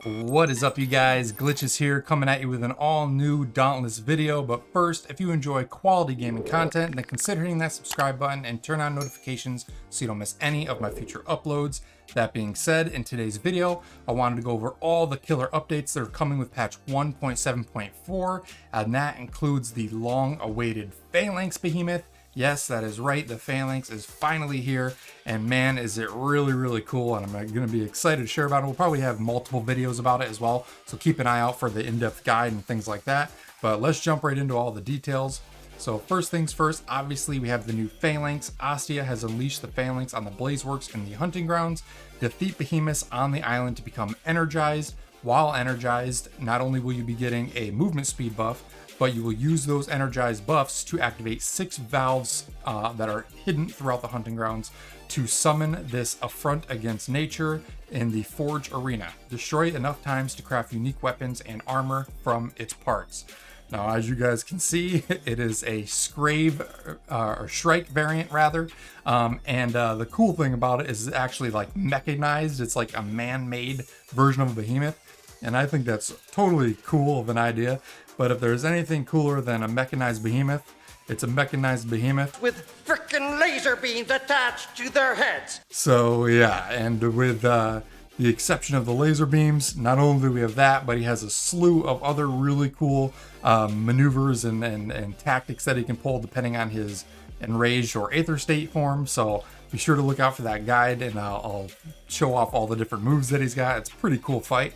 What is up, you guys? Glitchiz here, coming at you with an all-new Dauntless video. But first, if you enjoy quality gaming content, then consider hitting that subscribe button and turn on notifications so you don't miss any of my future uploads. That being said, in today's video, I wanted to go over all the killer updates that are coming with patch 1.7.4, and that includes the long-awaited Phalanx behemoth. Yes, that is right, the Phalanx is finally here, and man, is it really cool, and I'm going to be excited to share about it. We'll probably have multiple videos about it as well, so keep an eye out for the in-depth guide and things like that. But let's jump right into all the details. So first things first, obviously we have the new Phalanx. Ostia has unleashed the Phalanx on the Blazeworks in the hunting grounds. Defeat behemoths on the island to become energized. While energized, not only will you be getting a movement speed buff, but you will use those energized buffs to activate 6 valves that are hidden throughout the hunting grounds to summon this affront against nature in the Forge Arena. Destroy it enough times to craft unique weapons and armor from its parts. Now, as you guys can see, it is a Scrave or Shrike variant rather. The cool thing about it is it's actually like mechanized. It's like a man-made version of a behemoth. And I think that's totally cool of an idea. But if there's anything cooler than a mechanized behemoth, it's a mechanized behemoth with frickin' laser beams attached to their heads. So yeah, and with the exception of the laser beams, not only do we have that, but he has a slew of other really cool maneuvers and tactics that he can pull depending on his enraged or aether state form. So be sure to look out for that guide, and I'll show off all the different moves that he's got. It's a pretty cool fight.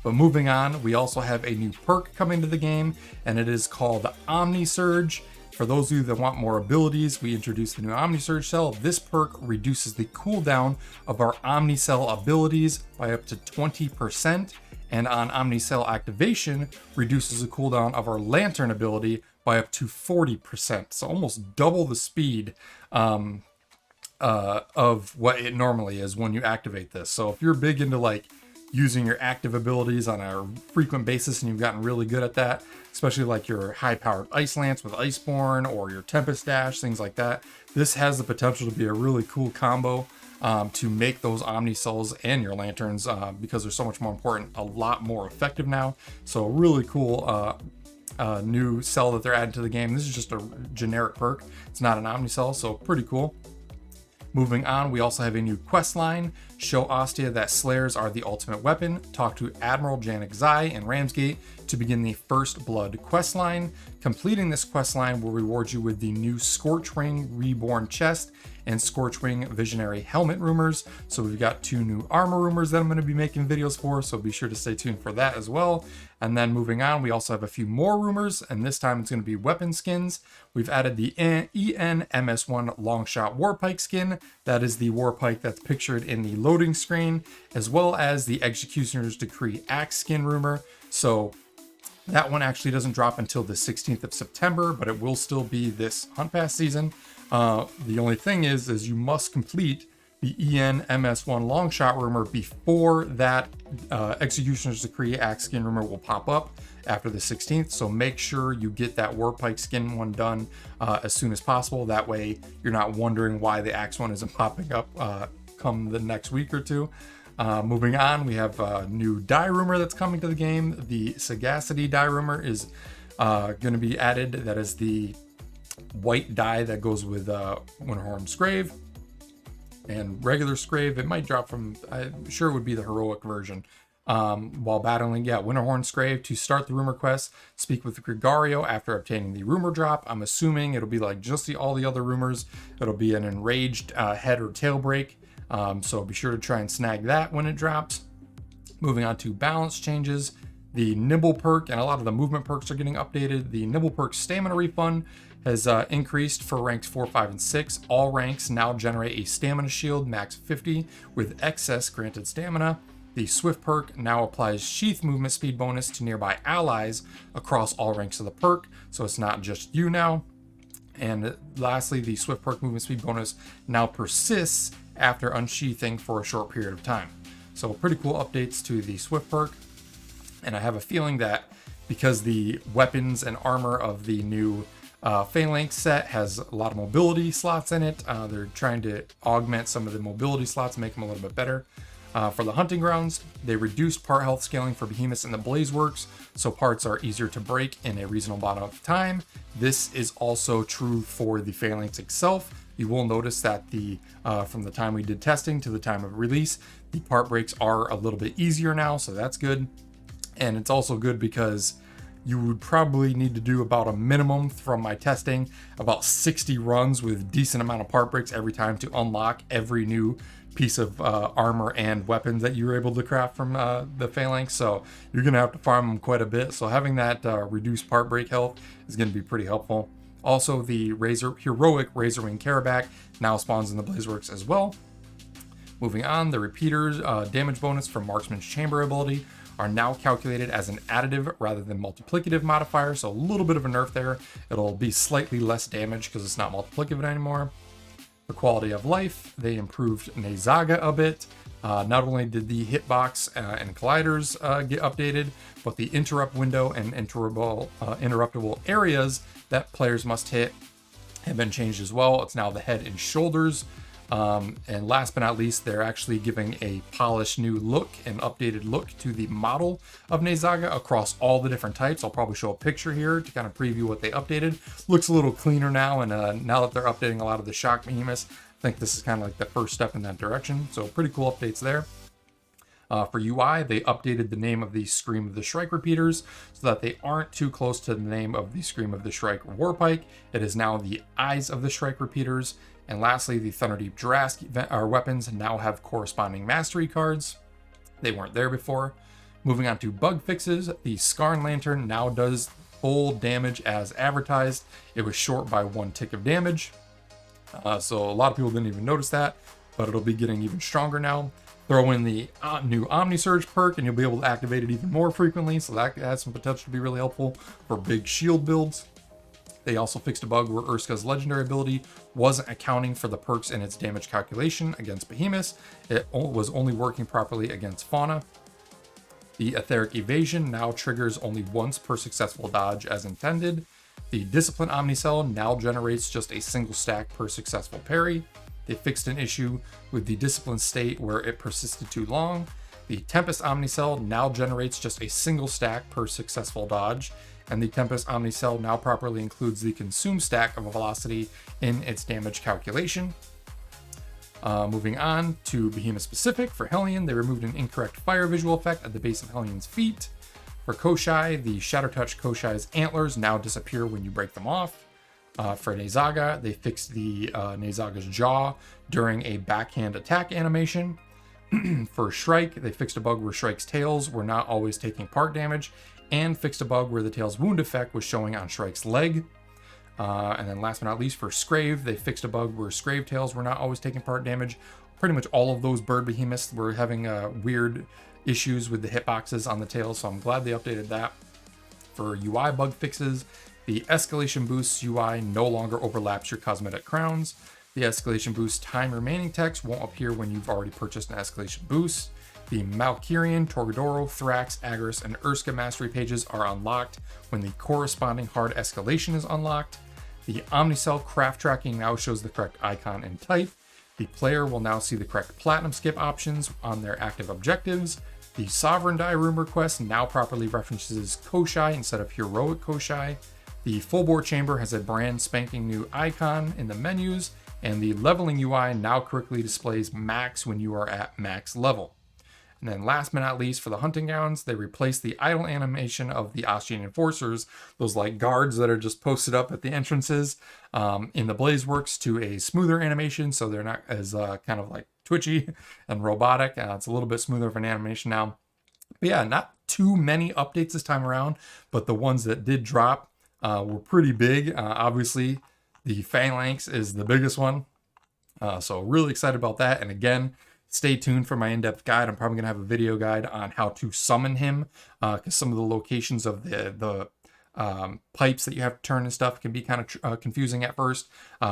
But moving on, we also have a new perk coming to the game, and it is called Omni Surge. For those of you that want more abilities, we introduced the new Omni Surge cell. This perk reduces the cooldown of our Omnicell abilities by up to 20%, and on Omnicell activation, reduces the cooldown of our Lantern ability by up to 40%. So almost double the speed of what it normally is when you activate this. So if you're big into like using your active abilities on a frequent basis and you've gotten really good at that, especially like your high-powered Ice Lance with Iceborne or your Tempest Dash, things like that, this has the potential to be a really cool combo to make those Omnicells and your Lanterns, because they're so much more important, a lot more effective now. So a really cool new cell that they're adding to the game. This is just a generic perk. It's not an Omnicell, so pretty cool. Moving on, we also have a new quest line. Show Ostia that Slayers are the ultimate weapon. Talk to Admiral Janik Zai in Ramsgate to begin the First Blood quest line. Completing this quest line will reward you with the new Scorchwing Reborn chest and Scorchwing Visionary helmet rumors. So we've got 2 new armor rumors that I'm going to be making videos for, so be sure to stay tuned for that as well. And then moving on, we also have a few more rumors, and this time it's going to be weapon skins. We've added the EN MS1 Longshot Warpike skin. That is the Warpike that's pictured in the loading screen, as well as the Executioner's Decree Axe skin rumor. So that one actually doesn't drop until the 16th of September, but it will still be this Hunt Pass season. The only thing is you must complete the EN MS1 Longshot rumor before that Executioner's Decree Axe skin rumor will pop up after the 16th. So make sure you get that Warpike skin one done as soon as possible. That way you're not wondering why the Axe one isn't popping up come the next week or two. Moving on, we have a new dye rumor that's coming to the game. The Sagacity dye rumor is going to be added. That is the white dye that goes with Winterhorn Scrave and regular Scrave. It might drop from, I'm sure it would be the heroic version. While battling, Winterhorn Scrave. To start the rumor quest, speak with Gregario after obtaining the rumor drop. I'm assuming it'll be like just all the other rumors. It'll be an enraged head or tail break. So be sure to try and snag that when it drops. Moving on to balance changes. The Nimble perk and a lot of the movement perks are getting updated. The Nimble perk stamina refund has increased for ranks 4, 5, and 6. All ranks now generate a stamina shield max 50 with excess granted stamina. The Swift perk now applies sheath movement speed bonus to nearby allies across all ranks of the perk, so it's not just you now. And lastly, the Swift perk movement speed bonus now persists after unsheathing for a short period of time. So pretty cool updates to the Swift perk. And I have a feeling that because the weapons and armor of the new Phalanx set has a lot of mobility slots in it, they're trying to augment some of the mobility slots, make them a little bit better. For the hunting grounds, they reduced part health scaling for behemoths in the Blazeworks, so parts are easier to break in a reasonable amount of time. This is also true for the Phalanx itself. You will notice that from the time we did testing to the time of release, the part breaks are a little bit easier now, so that's good. And it's also good because you would probably need to do about a minimum, from my testing, about 60 runs with decent amount of part breaks every time to unlock every new piece of armor and weapons that you were able to craft from the Phalanx. So you're gonna have to farm them quite a bit. So having that reduced part break health is gonna be pretty helpful. Also, the heroic Razorwing Carabac now spawns in the Blazeworks as well. Moving on, the repeaters damage bonus from Marksman's Chamber ability are now calculated as an additive rather than multiplicative modifier, so a little bit of a nerf there. It'll be slightly less damage because it's not multiplicative anymore. The quality of life, they improved Nezaga a bit. Not only did the hitbox and colliders get updated, but the interrupt window and interruptible areas that players must hit have been changed as well. It's now the head and shoulders. And last but not least, they're actually giving a polished new look and updated look to the model of Nezaga across all the different types. I'll probably show a picture here to kind of preview what they updated. Looks a little cleaner now, and now that they're updating a lot of the shock behemoths, I think this is kind of like the first step in that direction. So pretty cool updates there. For UI, they updated the name of the Scream of the Shrike repeaters so that they aren't too close to the name of the Scream of the Shrike Warpike. It is now the Eyes of the Shrike repeaters. And lastly, the Thunderdeep Drask weapons now have corresponding mastery cards. They weren't there before. Moving on to bug fixes, the Skarn Lantern now does full damage as advertised. It was short by 1 tick of damage. So a lot of people didn't even notice that, but it'll be getting even stronger now. Throw in the new Omni Surge perk and you'll be able to activate it even more frequently, so that has some potential to be really helpful for big shield builds. They also fixed a bug where Urska's legendary ability wasn't accounting for the perks in its damage calculation against behemoths. It was only working properly against fauna. The Etheric Evasion now triggers only once per successful dodge as intended. The Discipline Omnicell now generates just a single stack per successful parry. They fixed an issue with the Discipline state where it persisted too long. The Tempest Omnicell now generates just a single stack per successful dodge. And the Tempest Omnicell now properly includes the Consume stack of velocity in its damage calculation. Moving on to Behemoth specific, for Hellion, they removed an incorrect fire visual effect at the base of Hellion's feet. For Koshai, the Shadow Touch Koshai's antlers now disappear when you break them off. For Nezaga, they fixed the Nezaga's jaw during a backhand attack animation. For Shrike, they fixed a bug where Shrike's tails were not always taking part damage, and fixed a bug where the tail's wound effect was showing on Shrike's leg. And then last but not least, for Scrave, they fixed a bug where Scrave tails were not always taking part damage. Pretty much all of those bird behemoths were having weird issues with the hitboxes on the tails, so I'm glad they updated that. For UI bug fixes, the Escalation Boost UI no longer overlaps your cosmetic crowns. The Escalation Boost time remaining text won't appear when you've already purchased an Escalation Boost. The Malkirian, Torgadoro, Thrax, Agris, and Urska mastery pages are unlocked when the corresponding hard escalation is unlocked. The Omnicell craft tracking now shows the correct icon and type. The player will now see the correct platinum skip options on their active objectives. The Sovereign Die room request now properly references Koshai instead of Heroic Koshai. The Full Bore Chamber has a brand spanking new icon in the menus, and the Leveling UI now correctly displays max when you are at max level. And then last but not least, for the hunting grounds, they replaced the idle animation of the Austrian enforcers, those like guards that are just posted up at the entrances in the Blazeworks, to a smoother animation, so they're not as kind of like twitchy and robotic. It's a little bit smoother of an animation now. But yeah, not too many updates this time around, but the ones that did drop were pretty big. Obviously, the Phalanx is the biggest one, so really excited about that. And again, stay tuned for my in-depth guide. I'm probably going to have a video guide on how to summon him, because some of the locations of the pipes that you have to turn and stuff can be kind of confusing at first.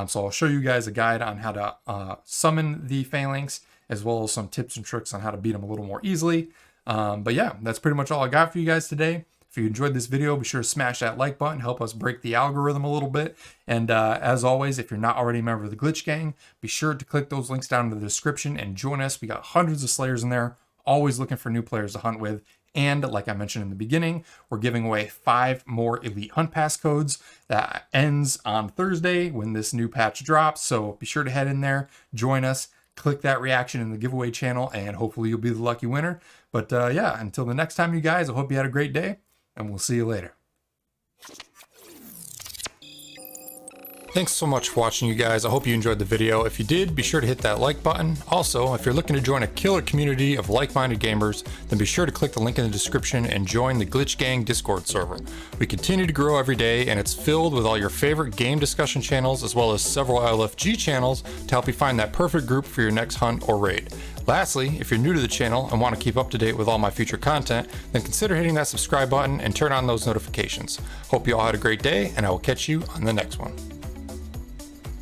So I'll show you guys a guide on how to summon the Phalanx, as well as some tips and tricks on how to beat him a little more easily. But yeah, that's pretty much all I got for you guys today. If you enjoyed this video, be sure to smash that like button, help us break the algorithm a little bit. And as always, if you're not already a member of the Glitch Gang, be sure to click those links down in the description and join us. We got hundreds of Slayers in there, always looking for new players to hunt with. And like I mentioned in the beginning, we're giving away 5 more Elite Hunt Pass codes. That ends on Thursday when this new patch drops. So be sure to head in there, join us, click that reaction in the giveaway channel, and hopefully you'll be the lucky winner. But yeah, until the next time, you guys, I hope you had a great day, and we'll see you later. Thanks so much for watching, you guys. I hope you enjoyed the video. If you did, be sure to hit that like button. Also, if you're looking to join a killer community of like-minded gamers, then be sure to click the link in the description and join the Glitch Gang Discord server. We continue to grow every day, and it's filled with all your favorite game discussion channels, as well as several LFG channels to help you find that perfect group for your next hunt or raid. Lastly, if you're new to the channel and want to keep up to date with all my future content, then consider hitting that subscribe button and turn on those notifications. Hope you all had a great day, and I will catch you on the next one.